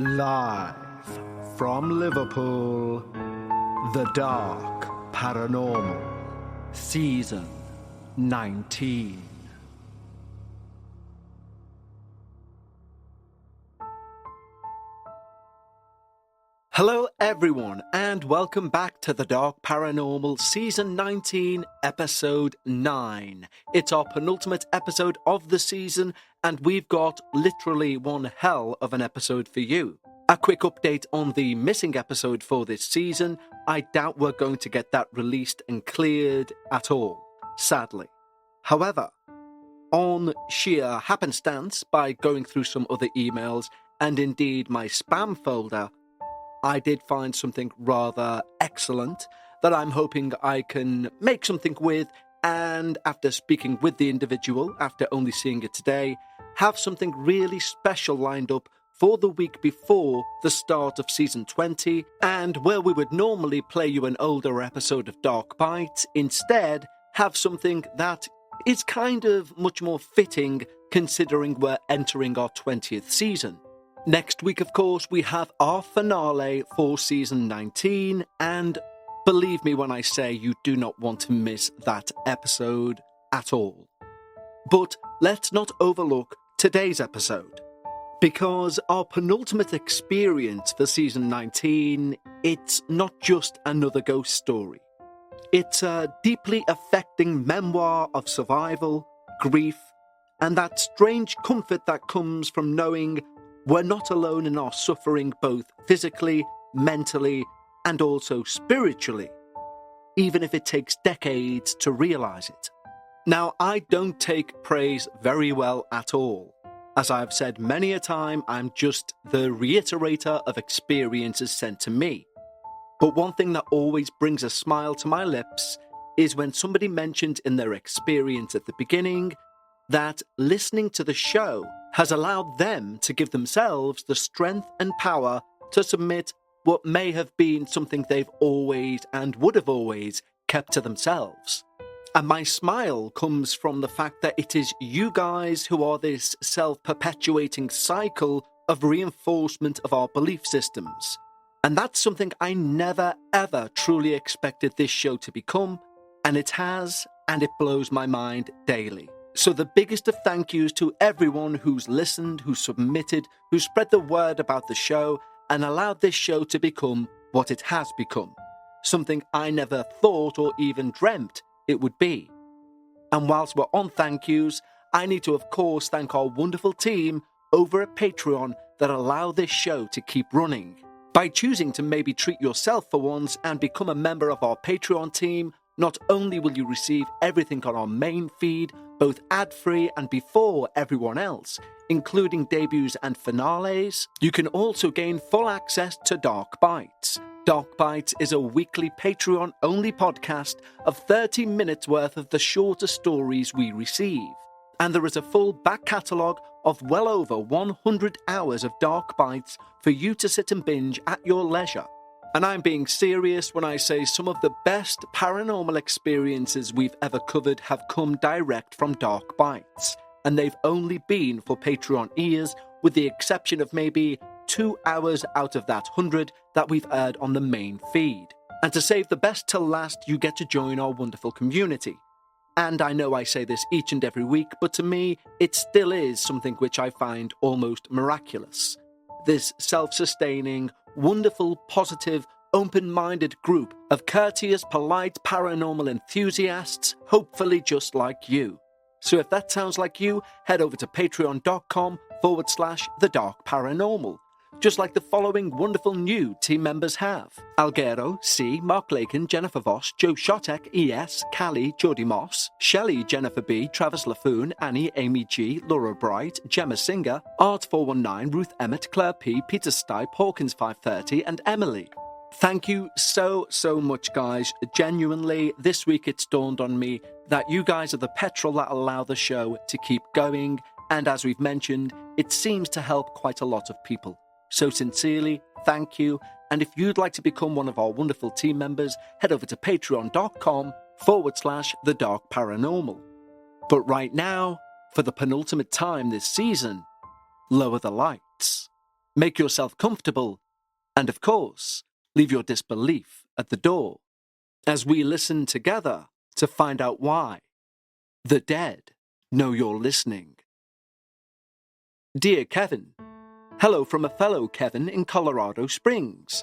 Live from Liverpool, The Dark Paranormal, Season 19. Hello everyone, and welcome back to The Dark Paranormal, Season 19, Episode 9. It's our penultimate episode of the season, and we've got literally one hell of an episode for you. A quick update on the missing episode for this season. I doubt we're going to get that released and cleared at all, sadly. However, on sheer happenstance, by going through some other emails, and indeed my spam folder, I did find something rather excellent that I'm hoping I can make something with, and after speaking with the individual, after only seeing it today, have something really special lined up for the week before the start of Season 20, and where we would normally play you an older episode of Dark Bites, instead have something that is kind of much more fitting considering we're entering our 20th season. Next week, of course, we have our finale for Season 19, and believe me when I say you do not want to miss that episode at all. But let's not overlook today's episode, because our penultimate experience for Season 19, it's not just another ghost story. It's a deeply affecting memoir of survival, grief, and that strange comfort that comes from knowing we're not alone in our suffering, both physically, mentally, and also spiritually, even if it takes decades to realise it. Now, I don't take praise very well at all. As I've said many a time, I'm just the reiterator of experiences sent to me. But one thing that always brings a smile to my lips is when somebody mentioned in their experience at the beginning that listening to the show has allowed them to give themselves the strength and power to submit what may have been something they've always and would have always kept to themselves. And my smile comes from the fact that it is you guys who are this self-perpetuating cycle of reinforcement of our belief systems. And that's something I never ever truly expected this show to become, and it has, and it blows my mind daily. So the biggest of thank yous to everyone who's listened, who submitted, who spread the word about the show and allowed this show to become what it has become. Something I never thought or even dreamt it would be. And whilst we're on thank yous, I need to of course thank our wonderful team over at Patreon that allow this show to keep running. By choosing to maybe treat yourself for once and become a member of our Patreon team, not only will you receive everything on our main feed, both ad-free and before everyone else, including debuts and finales, you can also gain full access to Dark Bites. Dark Bites is a weekly Patreon-only podcast of 30 minutes worth of the shorter stories we receive. And there is a full back catalogue of well over 100 hours of Dark Bites for you to sit and binge at your leisure. And I'm being serious when I say some of the best paranormal experiences we've ever covered have come direct from Dark Bites, and they've only been for Patreon ears, with the exception of maybe 2 hours out of that 100 that we've aired on the main feed. And to save the best till last, you get to join our wonderful community. And I know I say this each and every week, but to me, it still is something which I find almost miraculous. This self-sustaining, wonderful, positive, open-minded group of courteous, polite, paranormal enthusiasts, hopefully just like you. So if that sounds like you, head over to patreon.com/The Dark Paranormal. Just like the following wonderful new team members have: Algero, C, Mark Lakin, Jennifer Voss, Joe Shotek, ES, Callie, Jodie Moss, Shelley, Jennifer B, Travis Laffoon, Annie, Amy G, Laura Bright, Gemma Singer, Art419, Ruth Emmett, Claire P, Peter Stipe, Hawkins 530, and Emily. Thank you so much, guys. Genuinely, this week it's dawned on me that you guys are the petrol that allow the show to keep going, and as we've mentioned, it seems to help quite a lot of people. So sincerely, thank you. And if you'd like to become one of our wonderful team members, head over to patreon.com/The Dark Paranormal. But right now, for the penultimate time this season, lower the lights. Make yourself comfortable, and of course, leave your disbelief at the door, as we listen together to find out why the dead know you're listening. Dear Kevin, hello from a fellow Kevin in Colorado Springs.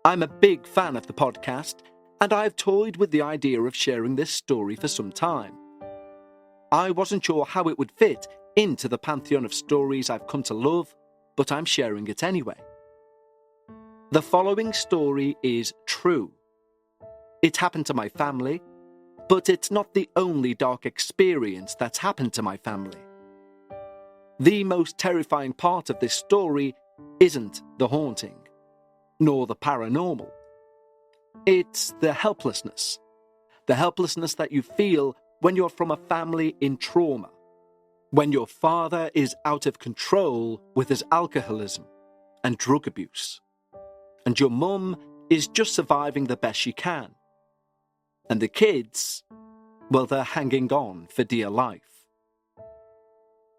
I'm a big fan of the podcast, and I've toyed with the idea of sharing this story for some time. I wasn't sure how it would fit into the pantheon of stories I've come to love, but I'm sharing it anyway. The following story is true. It happened to my family, but it's not the only dark experience that's happened to my family. The most terrifying part of this story isn't the haunting, nor the paranormal. It's the helplessness that you feel when you're from a family in trauma, when your father is out of control with his alcoholism and drug abuse, and your mum is just surviving the best she can, and the kids, well, they're hanging on for dear life.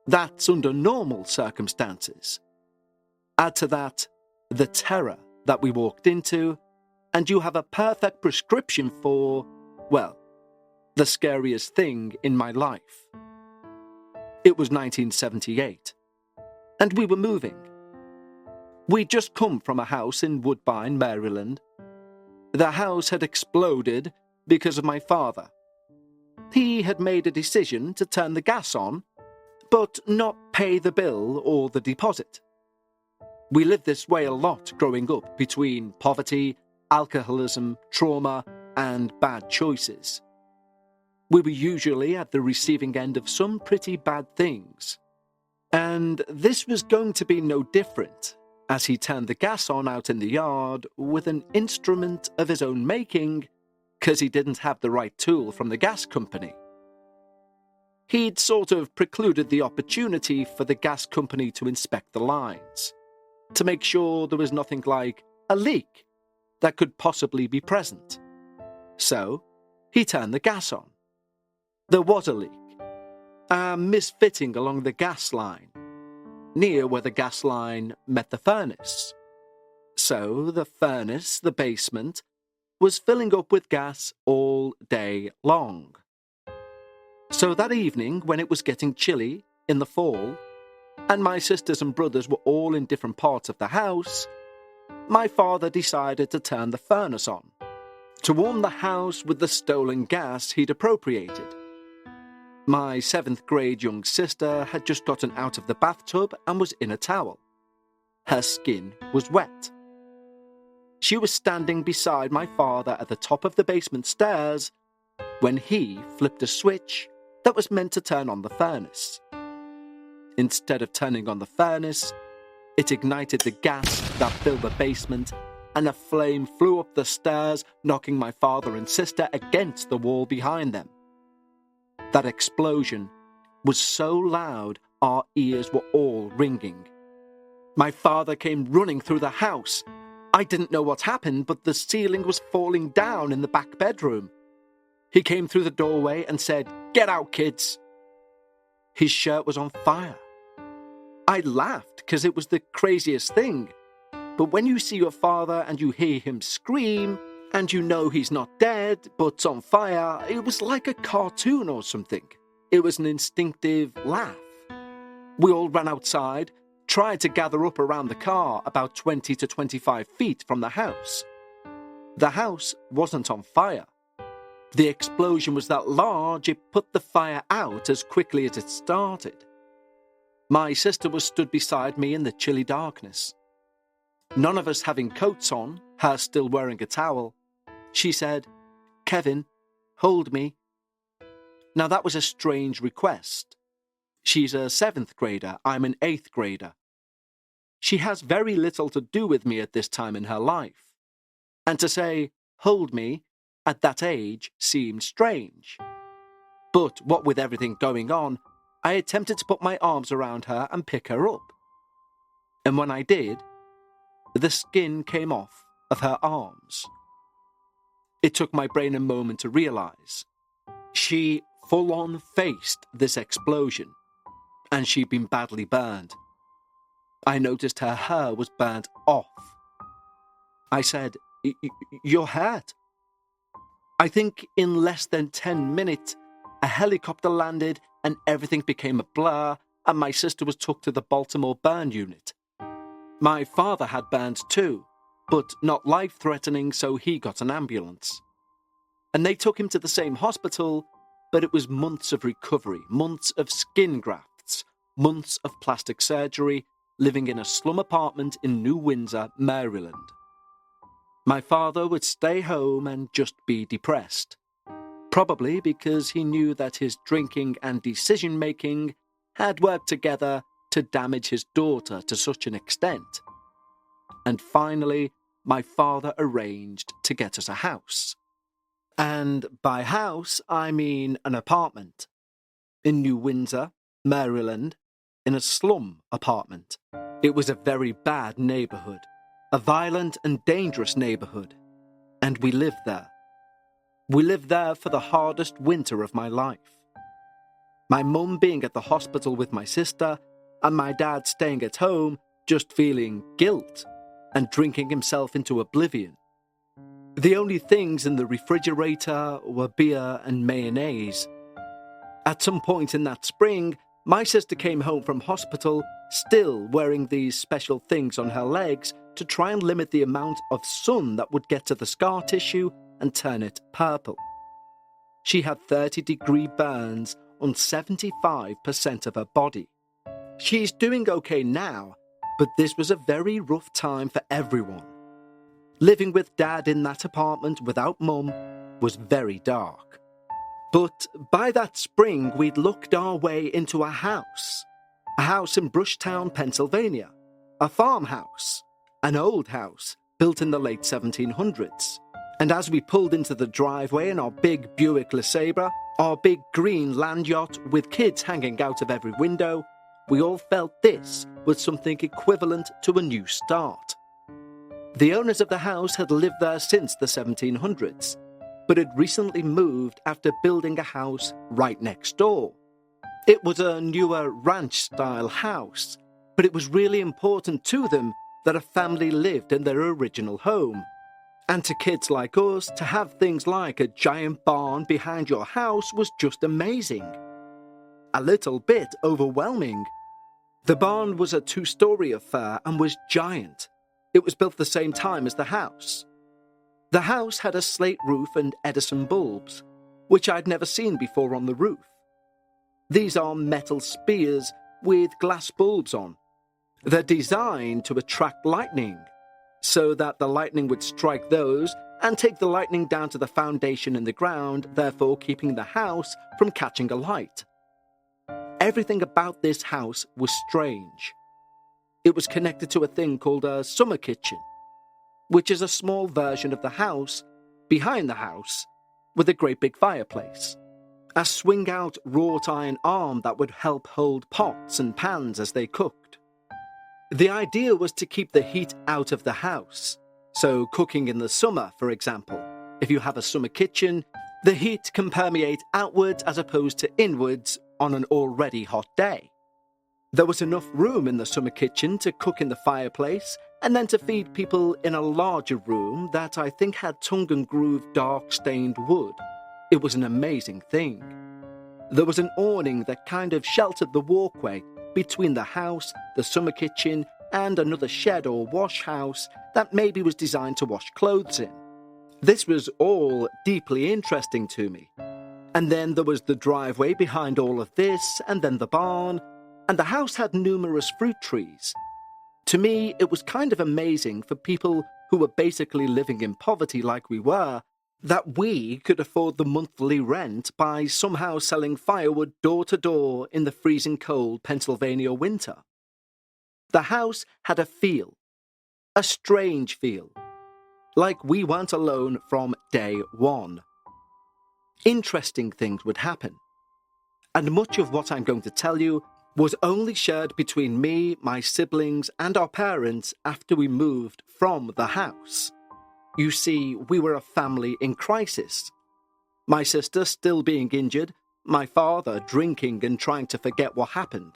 That's under normal circumstances. Add to that the terror that we walked into, and you have a perfect prescription for, well, the scariest thing in my life. It was 1978, and we were moving. We'd just come from a house in Woodbine, Maryland. The house had exploded because of my father. He had made a decision to turn the gas on, but not pay the bill or the deposit. We lived this way a lot growing up, between poverty, alcoholism, trauma, and bad choices. We were usually at the receiving end of some pretty bad things. And this was going to be no different, as he turned the gas on out in the yard with an instrument of his own making, because he didn't have the right tool from the gas company. He'd sort of precluded the opportunity for the gas company to inspect the lines, to make sure there was nothing like a leak that could possibly be present. So, he turned the gas on. There was a leak, a misfitting along the gas line, near where the gas line met the furnace. So, the furnace, the basement, was filling up with gas all day long. So that evening, when it was getting chilly in the fall, and my sisters and brothers were all in different parts of the house, my father decided to turn the furnace on, to warm the house with the stolen gas he'd appropriated. My 7th grade young sister had just gotten out of the bathtub and was in a towel. Her skin was wet. She was standing beside my father at the top of the basement stairs when he flipped a switch that was meant to turn on the furnace. Instead of turning on the furnace, it ignited the gas that filled the basement, and a flame flew up the stairs, knocking my father and sister against the wall behind them. That explosion was so loud our ears were all ringing. My father came running through the house. I didn't know what happened, but the ceiling was falling down in the back bedroom. He came through the doorway and said, "Get out, kids." His shirt was on fire. I laughed because it was the craziest thing. But when you see your father and you hear him scream, and you know he's not dead, but's on fire, it was like a cartoon or something. It was an instinctive laugh. We all ran outside, tried to gather up around the car about 20 to 25 feet from the house. The house wasn't on fire. The explosion was that large it put the fire out as quickly as it started. My sister was stood beside me in the chilly darkness. None of us having coats on, her still wearing a towel. She said, "Kevin, hold me." Now that was a strange request. She's a 7th grader, I'm an 8th grader. She has very little to do with me at this time in her life. And to say, "Hold me," at that age seemed strange. But what with everything going on, I attempted to put my arms around her and pick her up. And when I did, the skin came off of her arms. It took my brain a moment to realize. She full-on faced this explosion, and she'd been badly burned. I noticed her hair was burnt off. I said, "You're hurt." I think in less than 10 minutes, a helicopter landed and everything became a blur, and my sister was took to the Baltimore burn unit. My father had burns too, but not life-threatening, so he got an ambulance. And they took him to the same hospital, but it was months of recovery, months of skin grafts, months of plastic surgery, living in a slum apartment in New Windsor, Maryland. My father would stay home and just be depressed, probably because he knew that his drinking and decision-making had worked together to damage his daughter to such an extent. And finally, my father arranged to get us a house. And by house, I mean an apartment. In New Windsor, Maryland, in a slum apartment. It was a very bad neighborhood, a violent and dangerous neighborhood. And we lived there. We lived there for the hardest winter of my life. My mum being at the hospital with my sister, and my dad staying at home, just feeling guilt and drinking himself into oblivion. The only things in the refrigerator were beer and mayonnaise. At some point in that spring, my sister came home from hospital still wearing these special things on her legs to try and limit the amount of sun that would get to the scar tissue and turn it purple. She had 30-degree burns on 75% of her body. She's doing okay now, but this was a very rough time for everyone. Living with Dad in that apartment without Mum was very dark. But by that spring, we'd looked our way into a house in Brushtown, Pennsylvania, a farmhouse, an old house built in the late 1700s. And as we pulled into the driveway in our big Buick LeSabre, our big green land yacht with kids hanging out of every window, we all felt this was something equivalent to a new start. The owners of the house had lived there since the 1700s, but had recently moved after building a house right next door. It was a newer ranch-style house, but it was really important to them that a family lived in their original home. And to kids like us, to have things like a giant barn behind your house was just amazing. A little bit overwhelming. The barn was a 2-story affair and was giant. It was built the same time as the house. The house had a slate roof and Edison bulbs, which I'd never seen before on the roof. These are metal spears with glass bulbs on. They're designed to attract lightning, so that the lightning would strike those and take the lightning down to the foundation in the ground, therefore keeping the house from catching alight. Everything about this house was strange. It was connected to a thing called a summer kitchen, which is a small version of the house behind the house with a great big fireplace. A swing-out wrought iron arm that would help hold pots and pans as they cooked. The idea was to keep the heat out of the house. So cooking in the summer, for example, if you have a summer kitchen, the heat can permeate outwards as opposed to inwards on an already hot day. There was enough room in the summer kitchen to cook in the fireplace and then to feed people in a larger room that I think had tongue-and-groove dark-stained wood. It was an amazing thing. There was an awning that kind of sheltered the walkway between the house, the summer kitchen, and another shed or wash house that maybe was designed to wash clothes in. This was all deeply interesting to me. And then there was the driveway behind all of this, and then the barn, and the house had numerous fruit trees. To me, it was kind of amazing for people who were basically living in poverty like we were, that we could afford the monthly rent by somehow selling firewood door to door in the freezing cold Pennsylvania winter. The house had a feel, a strange feel, like we weren't alone from day one. Interesting things would happen, and much of what I'm going to tell you was only shared between me, my siblings, and our parents after we moved from the house. You see, we were a family in crisis. My sister still being injured, my father drinking and trying to forget what happened.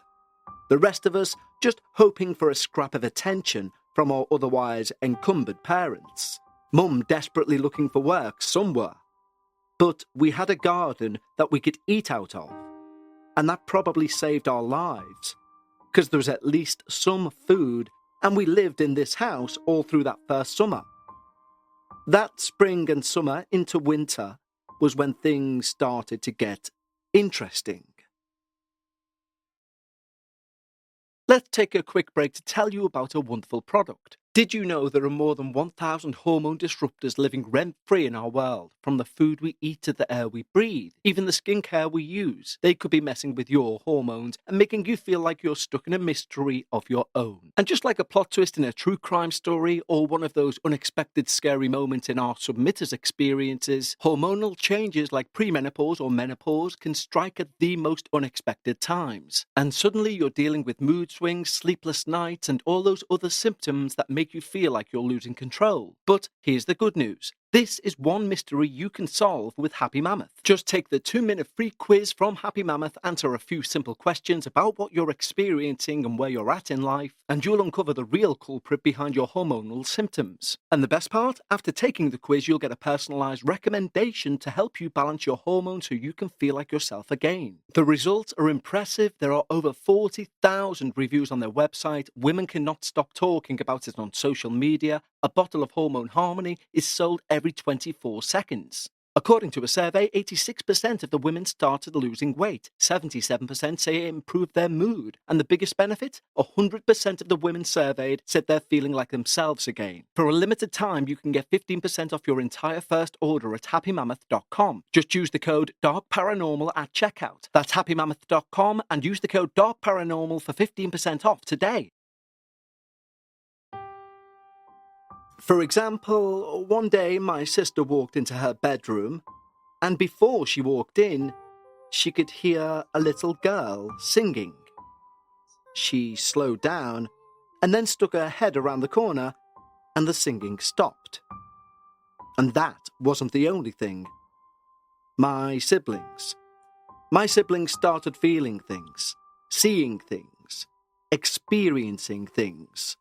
The rest of us just hoping for a scrap of attention from our otherwise encumbered parents. Mum desperately looking for work somewhere. But we had a garden that we could eat out of, and that probably saved our lives, because there was at least some food, and we lived in this house all through that first summer. That spring and summer into winter was when things started to get interesting. Let's take a quick break to tell you about a wonderful product. Did you know there are more than 1,000 hormone disruptors living rent-free in our world? From the food we eat to the air we breathe, even the skincare we use. They could be messing with your hormones and making you feel like you're stuck in a mystery of your own. And just like a plot twist in a true crime story or one of those unexpected scary moments in our submitters' experiences, hormonal changes like premenopause or menopause can strike at the most unexpected times. And suddenly you're dealing with mood swings, sleepless nights, and all those other symptoms that make you feel like you're losing control. But here's the good news. This is one mystery you can solve with Happy Mammoth. Just take the 2-minute free quiz from Happy Mammoth, answer a few simple questions about what you're experiencing and where you're at in life, and you'll uncover the real culprit behind your hormonal symptoms. And the best part? After taking the quiz, you'll get a personalized recommendation to help you balance your hormones so you can feel like yourself again. The results are impressive. There are over 40,000 reviews on their website. Women cannot stop talking about it on social media. A bottle of Hormone Harmony is sold every 24 seconds. According to a survey, 86% of the women started losing weight, 77% say it improved their mood, and the biggest benefit? 100% of the women surveyed said they're feeling like themselves again. For a limited time, you can get 15% off your entire first order at happymammoth.com. Just use the code DARKParanormal at checkout. That's happymammoth.com and use the code DARKParanormal for 15% off today. For example, one day my sister walked into her bedroom, and before she walked in, she could hear a little girl singing. She slowed down and then stuck her head around the corner, and the singing stopped. And that wasn't the only thing. My siblings started feeling things, seeing things, experiencing things.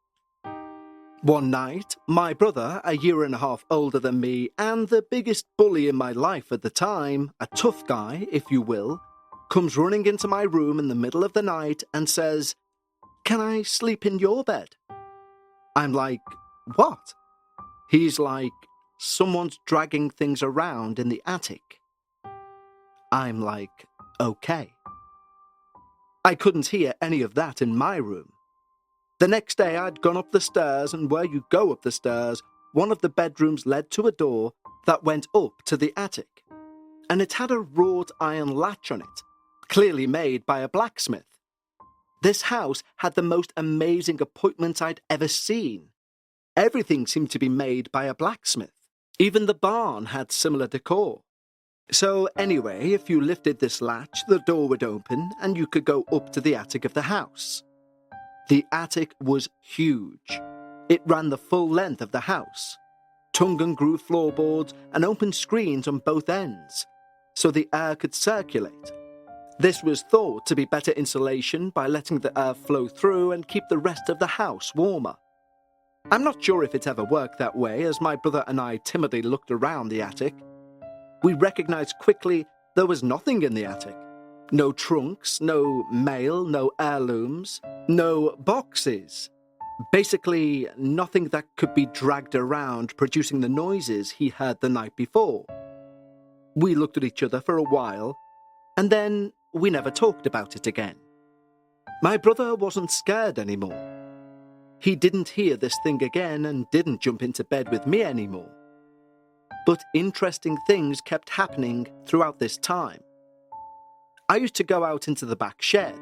One night, my brother, a year and a half older than me, and the biggest bully in my life at the time, a tough guy, if you will, comes running into my room in the middle of the night and says, "Can I sleep in your bed?" I'm like, "What?" He's like, "Someone's dragging things around in the attic." I'm like, "Okay." I couldn't hear any of that in my room. The next day I'd gone up the stairs, and where you go up the stairs, one of the bedrooms led to a door that went up to the attic. And it had a wrought iron latch on it, clearly made by a blacksmith. This house had the most amazing appointments I'd ever seen. Everything seemed to be made by a blacksmith. Even the barn had similar decor. So anyway, if you lifted this latch, the door would open and you could go up to the attic of the house. The attic was huge. It ran the full length of the house. Tongue and groove floorboards and open screens on both ends, so the air could circulate. This was thought to be better insulation by letting the air flow through and keep the rest of the house warmer. I'm not sure if it ever worked that way, as my brother and I timidly looked around the attic. We recognized quickly there was nothing in the attic. No trunks, no mail, no heirlooms, no boxes. Basically, nothing that could be dragged around producing the noises he heard the night before. We looked at each other for a while, and then we never talked about it again. My brother wasn't scared anymore. He didn't hear this thing again and didn't jump into bed with me anymore. But interesting things kept happening throughout this time. I used to go out into the back shed.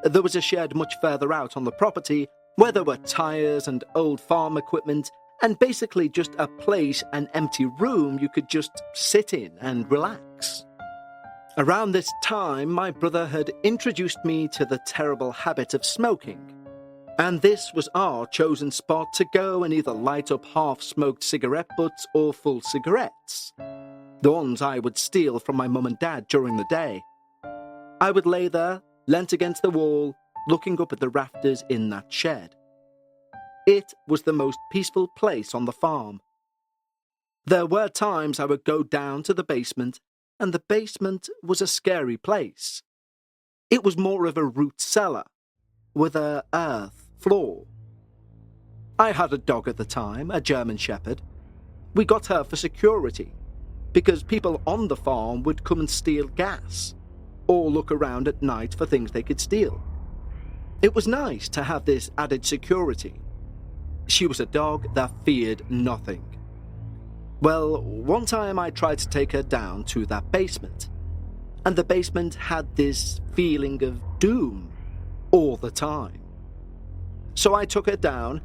There was a shed much further out on the property where there were tyres and old farm equipment and basically just a place, an empty room you could just sit in and relax. Around this time, my brother had introduced me to the terrible habit of smoking. And this was our chosen spot to go and either light up half-smoked cigarette butts or full cigarettes. The ones I would steal from my mum and dad during the day. I would lay there, leant against the wall, looking up at the rafters in that shed. It was the most peaceful place on the farm. There were times I would go down to the basement, and the basement was a scary place. It was more of a root cellar, with a earth floor. I had a dog at the time, a German Shepherd. We got her for security, because people on the farm would come and steal gas, or look around at night for things they could steal. It was nice to have this added security. She was a dog that feared nothing. Well, one time I tried to take her down to that basement, and the basement had this feeling of doom all the time. So I took her down,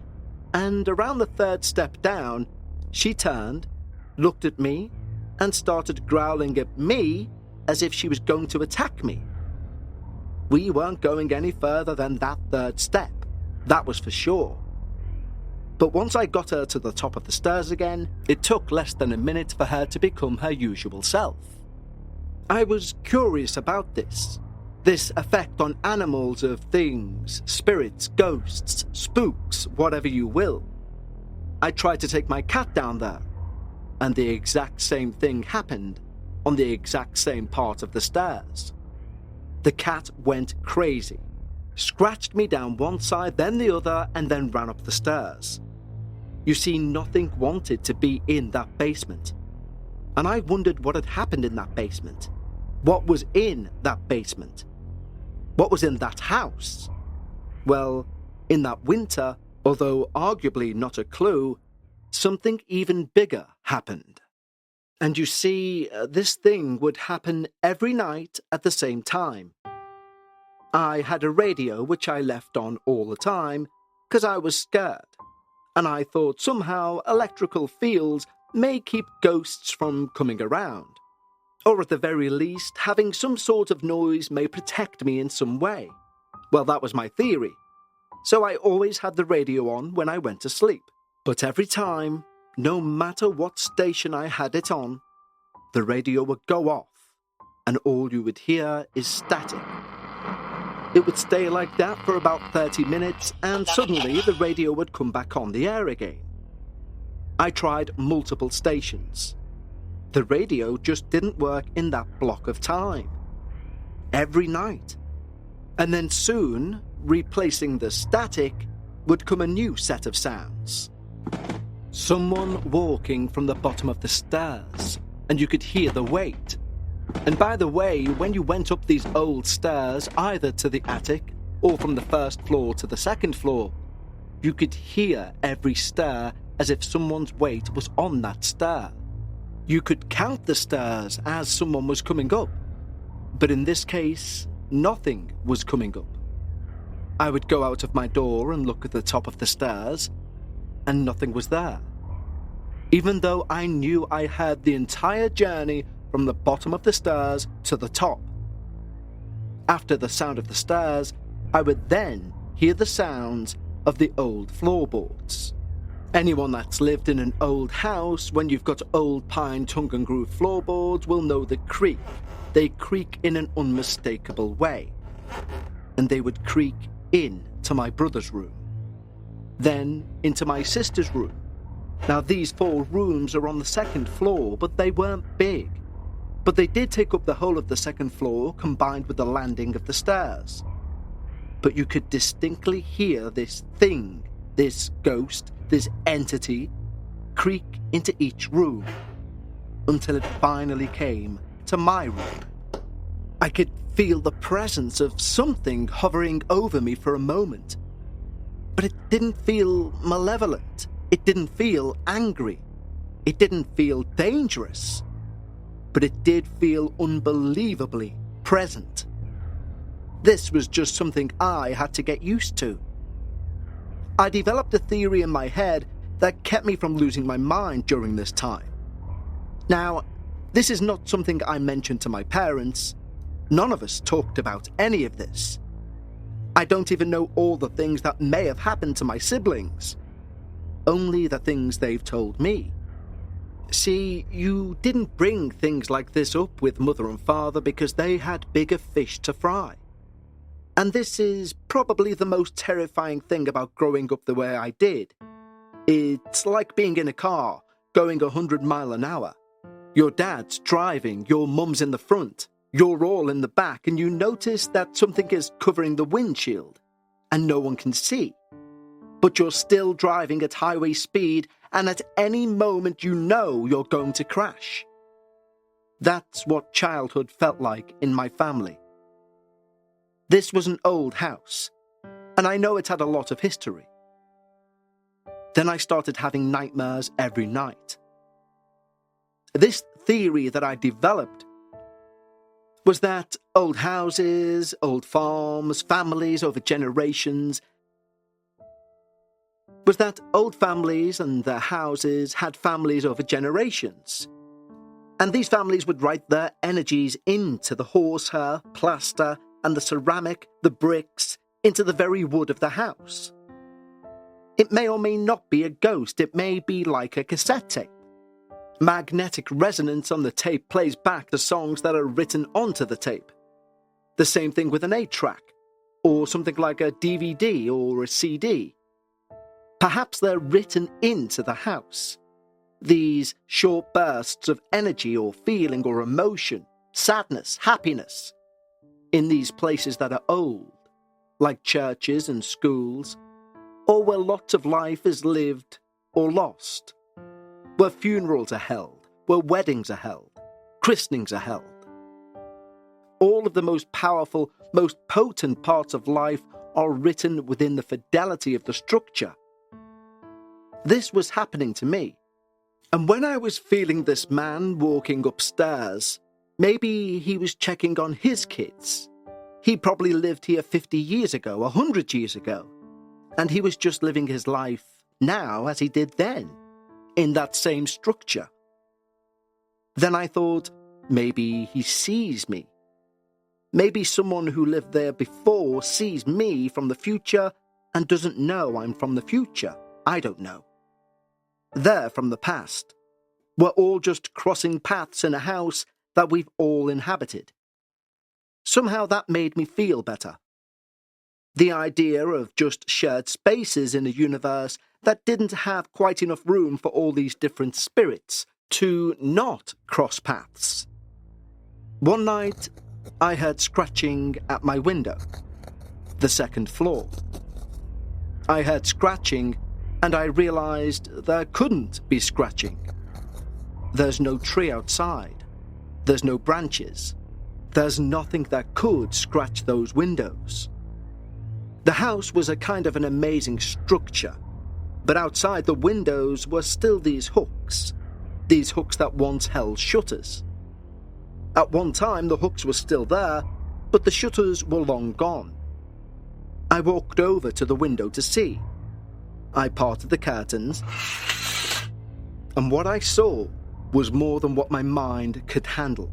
and around the third step down, she turned, looked at me, and started growling at me as if she was going to attack me. We weren't going any further than that third step, that was for sure. But once I got her to the top of the stairs again, it took less than a minute for her to become her usual self. I was curious about this effect on animals of things, spirits, ghosts, spooks, whatever you will. I tried to take my cat down there, and the exact same thing happened on the exact same part of the stairs. The cat went crazy, scratched me down one side, then the other, and then ran up the stairs. You see, nothing wanted to be in that basement. And I wondered what had happened in that basement. What was in that basement? What was in that house? Well, in that winter, although arguably not a clue, something even bigger happened. And you see, this thing would happen every night at the same time. I had a radio which I left on all the time because I was scared, and I thought somehow electrical fields may keep ghosts from coming around. Or at the very least, having some sort of noise may protect me in some way. Well, that was my theory. So I always had the radio on when I went to sleep. But every time, no matter what station I had it on, the radio would go off, and all you would hear is static. It would stay like that for about 30 minutes, and suddenly the radio would come back on the air again. I tried multiple stations. The radio just didn't work in that block of time. Every night. And then soon, replacing the static, would come a new set of sounds. Someone walking from the bottom of the stairs, and you could hear the weight. And by the way, when you went up these old stairs, either to the attic or from the first floor to the second floor, you could hear every stair as if someone's weight was on that stair. You could count the stairs as someone was coming up, but in this case, nothing was coming up. I would go out of my door and look at the top of the stairs, and nothing was there, even though I knew I heard the entire journey from the bottom of the stairs to the top. After the sound of the stairs, I would then hear the sounds of the old floorboards. Anyone that's lived in an old house, when you've got old pine tongue and groove floorboards, will know the creak. They creak in an unmistakable way. And they would creak in to my brother's room, then into my sister's room. Now these 4 rooms are on the second floor, but they weren't big. But they did take up the whole of the second floor, combined with the landing of the stairs. But you could distinctly hear this thing, this ghost, this entity, creak into each room, until it finally came to my room. I could feel the presence of something hovering over me for a moment, but it didn't feel malevolent. It didn't feel angry. It didn't feel dangerous. But it did feel unbelievably present. This was just something I had to get used to. I developed a theory in my head that kept me from losing my mind during this time. Now, this is not something I mentioned to my parents. None of us talked about any of this. I don't even know all the things that may have happened to my siblings. Only the things they've told me. See, you didn't bring things like this up with mother and father because they had bigger fish to fry. And this is probably the most terrifying thing about growing up the way I did. It's like being in a car, going 100 miles an hour. Your dad's driving, your mum's in the front, you're all in the back, and you notice that something is covering the windshield, and no one can see. But you're still driving at highway speed, and at any moment you know you're going to crash. That's what childhood felt like in my family. This was an old house, and I know it had a lot of history. Then I started having nightmares every night. This theory that I developed was that old houses, old farms, families over generations, was that old families and their houses had families over generations. And these families would write their energies into the horsehair, plaster, and the ceramic, the bricks, into the very wood of the house. It may or may not be a ghost, it may be like a cassette tape. Magnetic resonance on the tape plays back the songs that are written onto the tape. The same thing with an 8-track, or something like a DVD or a CD. Perhaps they're written into the house. These short bursts of energy or feeling or emotion, sadness, happiness, in these places that are old, like churches and schools, or where lots of life is lived or lost, where funerals are held, where weddings are held, christenings are held. All of the most powerful, most potent parts of life are written within the fidelity of the structure. This was happening to me. And when I was feeling this man walking upstairs, maybe he was checking on his kids. He probably lived here 50 years ago, 100 years ago. And he was just living his life now as he did then, in that same structure. Then I thought, maybe he sees me. Maybe someone who lived there before sees me from the future and doesn't know I'm from the future. I don't know. They're from the past. We're all just crossing paths in a house that we've all inhabited. Somehow that made me feel better. The idea of just shared spaces in a universe that didn't have quite enough room for all these different spirits to not cross paths. One night, I heard scratching at my window, the second floor. I heard scratching, and I realized there couldn't be scratching. There's no tree outside. There's no branches. There's nothing that could scratch those windows. The house was a kind of an amazing structure, but outside the windows were still these hooks that once held shutters. At one time, the hooks were still there, but the shutters were long gone. I walked over to the window to see. I parted the curtains, and what I saw was more than what my mind could handle.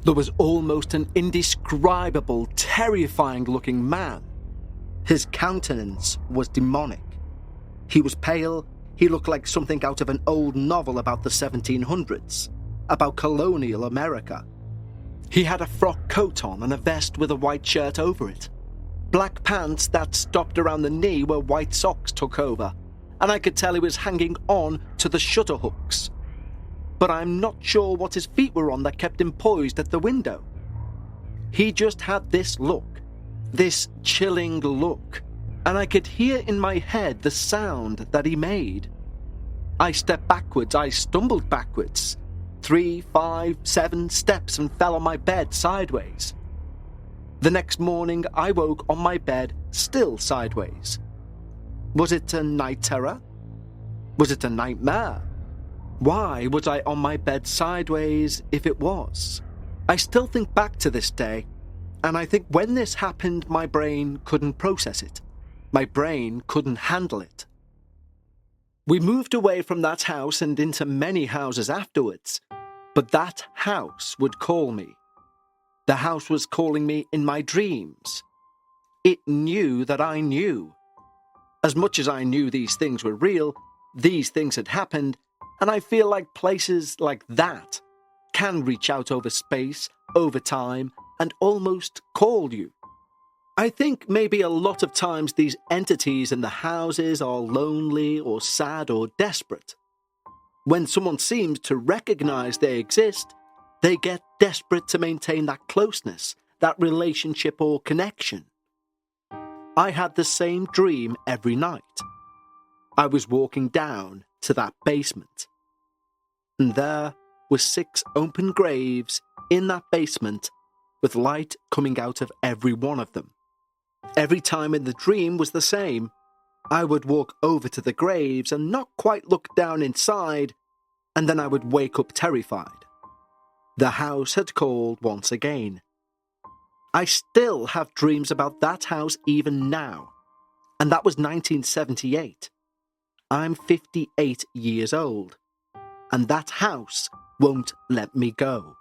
There was almost an indescribable, terrifying-looking man. His countenance was demonic. He was pale. He looked like something out of an old novel about the 1700s, about colonial America. He had a frock coat on and a vest with a white shirt over it. Black pants that stopped around the knee where white socks took over, and I could tell he was hanging on to the shutter hooks. But I'm not sure what his feet were on that kept him poised at the window. He just had this look, this chilling look, and I could hear in my head the sound that he made. I stepped backwards, I stumbled backwards, 3, 5, 7 steps and fell on my bed sideways. The next morning I woke on my bed still sideways. Was it a night terror? Was it a nightmare? Why was I on my bed sideways if it was? I still think back to this day, and I think when this happened, my brain couldn't process it. My brain couldn't handle it. We moved away from that house and into many houses afterwards, but that house would call me. The house was calling me in my dreams. It knew that I knew. As much as I knew these things were real, these things had happened, and I feel like places like that can reach out over space, over time, and almost call you. I think maybe a lot of times these entities in the houses are lonely or sad or desperate. When someone seems to recognize they exist, they get desperate to maintain that closeness, that relationship or connection. I had the same dream every night. I was walking down to that basement, and there were 6 open graves in that basement with light coming out of every one of them. Every time in the dream was the same. I would walk over to the graves and not quite look down inside, and then I would wake up terrified. The house had called once again. I still have dreams about that house even now, and that was 1978. I'm 58 years old, and that house won't let me go.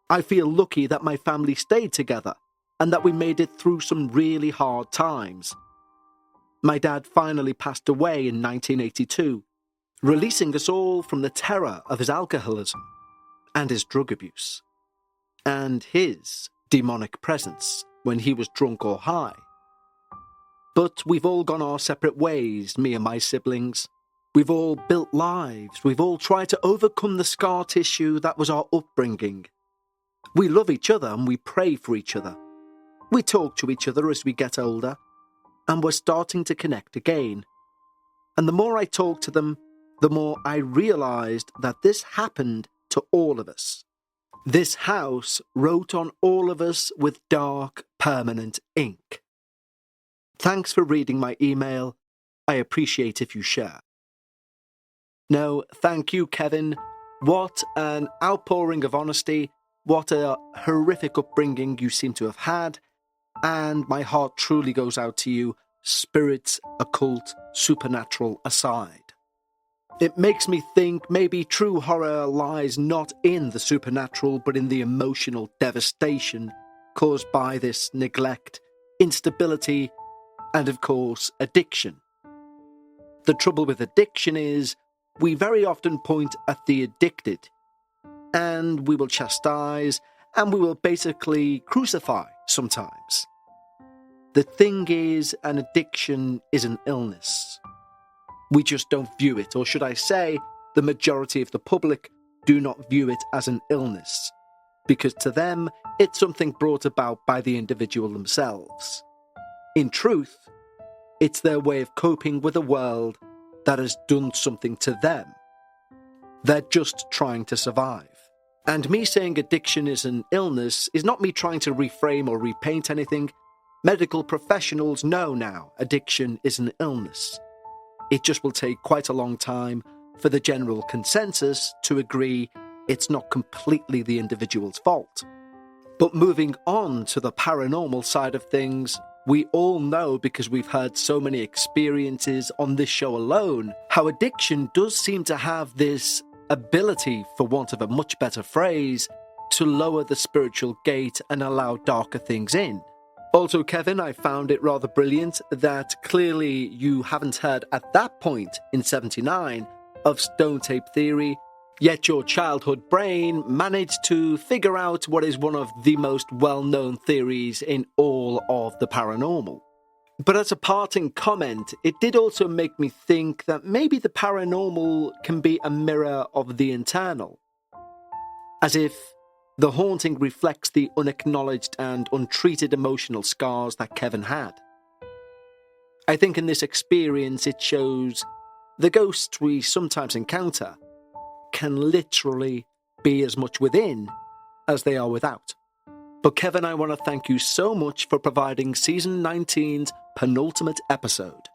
I feel lucky that my family stayed together and that we made it through some really hard times. My dad finally passed away in 1982, releasing us all from the terror of his alcoholism and his drug abuse, and his demonic presence when he was drunk or high. But we've all gone our separate ways, me and my siblings. We've all built lives. We've all tried to overcome the scar tissue that was our upbringing. We love each other and we pray for each other. We talk to each other as we get older, and we're starting to connect again. And the more I talk to them, the more I realised that this happened to all of us. This house wrote on all of us with dark, permanent ink. Thanks for reading my email. I appreciate if you share. No, thank you, Kevin. What an outpouring of honesty. What a horrific upbringing you seem to have had. And my heart truly goes out to you, spirits, occult, supernatural aside. It makes me think maybe true horror lies not in the supernatural, but in the emotional devastation caused by this neglect, instability, and of course, addiction. The trouble with addiction is we very often point at the addicted, and we will chastise, and we will basically crucify sometimes. The thing is, an addiction is an illness. We just don't view it, or should I say, the majority of the public do not view it as an illness, because to them, it's something brought about by the individual themselves. In truth, it's their way of coping with a world that has done something to them. They're just trying to survive. And me saying addiction is an illness is not me trying to reframe or repaint anything. Medical professionals know now addiction is an illness. It just will take quite a long time for the general consensus to agree it's not completely the individual's fault. But moving on to the paranormal side of things, we all know, because we've heard so many experiences on this show alone, how addiction does seem to have this ability, for want of a much better phrase, to lower the spiritual gate and allow darker things in. Also, Kevin, I found it rather brilliant that clearly you haven't heard at that point in 79 of stone tape theory, yet your childhood brain managed to figure out what is one of the most well-known theories in all of the paranormal. But as a parting comment, it did also make me think that maybe the paranormal can be a mirror of the internal. As if the haunting reflects the unacknowledged and untreated emotional scars that Kevin had. I think in this experience it shows the ghosts we sometimes encounter can literally be as much within as they are without. But Kevin, I want to thank you so much for providing Season 19's penultimate episode.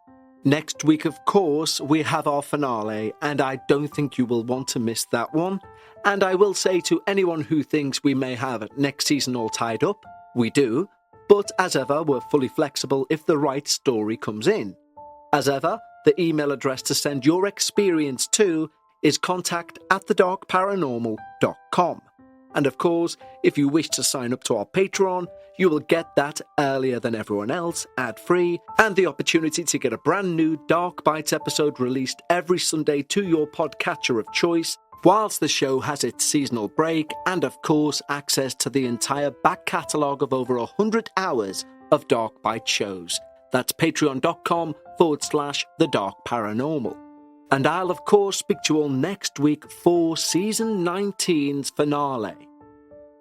Next week, of course, we have our finale, and I don't think you will want to miss that one. And I will say to anyone who thinks we may have next season all tied up, we do, but as ever, we're fully flexible if the right story comes in. As ever, the email address to send your experience to is contact@thedarkparanormal.com. And of course, if you wish to sign up to our Patreon, you will get that earlier than everyone else, ad-free, and the opportunity to get a brand new Dark Bites episode released every Sunday to your podcatcher of choice, Whilst the show has its seasonal break and of course access to the entire back catalogue of over 100 hours of Dark Bite shows. That's patreon.com/The Dark Paranormal. And I'll of course speak to you all next week for Season 19's finale.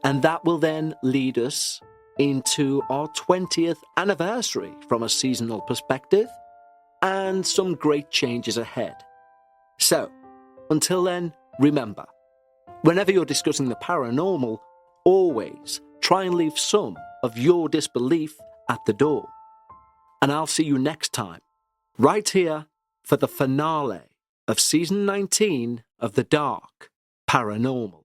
And that will then lead us into our 20th anniversary from a seasonal perspective and some great changes ahead. So, until then, remember, whenever you're discussing the paranormal, always try and leave some of your disbelief at the door. And I'll see you next time, right here for the finale of Season 19 of The Dark Paranormal.